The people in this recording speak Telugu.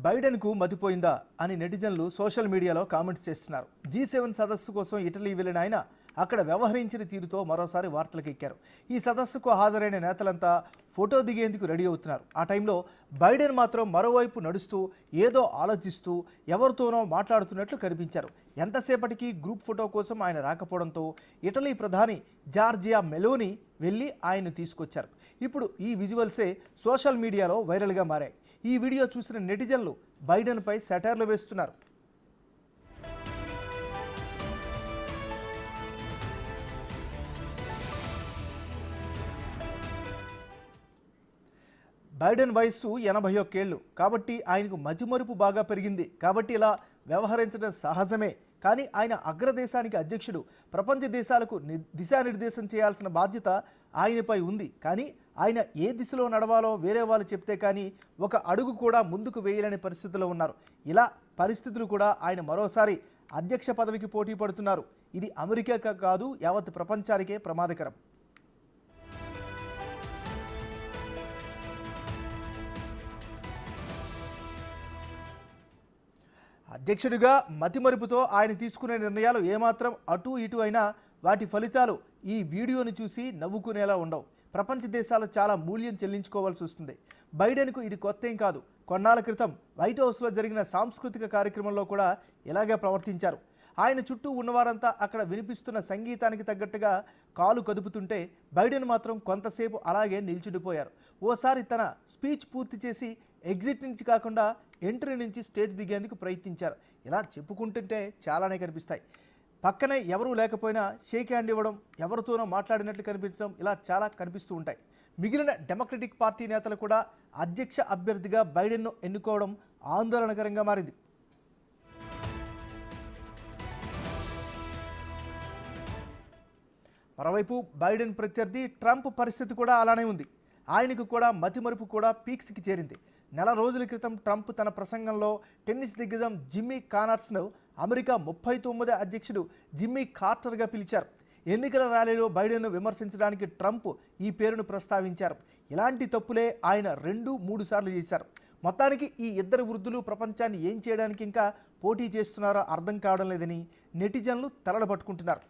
బైడెన్కు మతిపోయిందా అని నెటిజన్లు సోషల్ మీడియాలో కామెంట్స్ చేస్తున్నారు. G7 సదస్సు కోసం ఇటలీ వెళ్లిన ఆయన అక్కడ వ్యవహరించిన తీరుతో మరోసారి వార్తలకు ఎక్కారు. ఈ సదస్సుకు హాజరైన నేతలంతా ఫోటో దిగేందుకు రెడీ అవుతున్నారు. ఆ టైంలో బైడెన్ మాత్రం మరోవైపు నడుస్తూ ఏదో ఆలోచిస్తూ ఎవరితోనో మాట్లాడుతున్నట్లు కనిపించారు. ఎంతసేపటికి గ్రూప్ ఫోటో కోసం ఆయన రాకపోవడంతో ఇటలీ ప్రధాని జార్జియా మెలోని వెళ్ళి ఆయన్ను తీసుకొచ్చారు. ఇప్పుడు ఈ విజువల్సే సోషల్ మీడియాలో వైరల్గా మారాయి. ఈ వీడియో చూసిన నెటిజన్లు బైడెన్పై సెటైర్లు వేస్తున్నారు. బైడెన్ వయస్సు 81 ఏళ్ళు కాబట్టి ఆయనకు మతిమరుపు బాగా పెరిగింది కాబట్టి ఇలా వ్యవహరించడం సహజమే. కానీ ఆయన అగ్రదేశానికి అధ్యక్షుడు. ప్రపంచ దేశాలకు దిశానిర్దేశం చేయాల్సిన బాధ్యత ఆయనపై ఉంది. కానీ ఆయన ఏ దిశలో నడవాలో వేరే వాళ్ళు చెప్తే కానీ ఒక అడుగు కూడా ముందుకు వేయలేని పరిస్థితుల్లో ఉన్నారు. ఇలా పరిస్థితులు కూడా ఆయన మరోసారి అధ్యక్ష పదవికి పోటీ పడుతున్నారు. ఇది అమెరికా కాదు, యావత్ ప్రపంచానికే ప్రమాదకరం. అధ్యక్షుడిగా మతిమరుపుతో ఆయన తీసుకునే నిర్ణయాలు ఏమాత్రం అటు ఇటు అయినా వాటి ఫలితాలు ఈ వీడియోని చూసి నవ్వుకునేలా ఉండవు. ప్రపంచ దేశాలు చాలా మూల్యం చెల్లించుకోవాల్సి వస్తుంది. బైడెన్కు ఇది కొత్త ఏం కాదు. కొన్నాళ్ళ క్రితం వైట్ హౌస్లో జరిగిన సాంస్కృతిక కార్యక్రమంలో కూడా ఇలాగే ప్రవర్తించారు. ఆయన చుట్టూ ఉన్నవారంతా అక్కడ వినిపిస్తున్న సంగీతానికి తగ్గట్టుగా కాలు కదుపుతుంటే బైడెన్ మాత్రం కొంతసేపు అలాగే నిల్చుండిపోయారు. ఓసారి తన స్పీచ్ పూర్తి చేసి ఎగ్జిట్ నుంచి కాకుండా ఎంట్రీ నుంచి స్టేజ్ దిగేందుకు ప్రయత్నించారు. ఇలా చెప్పుకుంటుంటే చాలానే కనిపిస్తాయి. పక్కనే ఎవరూ లేకపోయినా షేక్ హ్యాండ్ ఇవ్వడం, ఎవరితోనో మాట్లాడినట్లు కనిపించడం ఇలా చాలా కనిపిస్తూ ఉంటాయి. మిగిలిన డెమోక్రటిక్ పార్టీ నేతలు కూడా అధ్యక్ష అభ్యర్థిగా బైడెన్ను ఎన్నుకోవడం ఆందోళనకరంగా మారింది. మరోవైపు బైడెన్ ప్రత్యర్థి ట్రంప్ పరిస్థితి కూడా అలానే ఉంది. ఆయనకు కూడా మతిమరుపు కూడా పీక్స్కి చేరింది. నెల రోజుల క్రితం ట్రంప్ తన ప్రసంగంలో టెన్నిస్ దిగ్గజం జిమ్మీ కానర్స్ను అమెరికా 39వ అధ్యక్షుడు జిమ్మీ కార్టర్గా పిలిచారు. ఎన్నికల ర్యాలీలో బైడెన్ను విమర్శించడానికి ట్రంప్ ఈ పేరును ప్రస్తావించారు. ఇలాంటి తప్పులే ఆయన 2-3 సార్లు చేశారు. మొత్తానికి ఈ ఇద్దరు వృద్ధులు ప్రపంచాన్ని ఏం చేయడానికి ఇంకా పోటీ చేస్తున్నారో అర్థం కావడం లేదని నెటిజన్లు తలలు పట్టుకుంటున్నారు.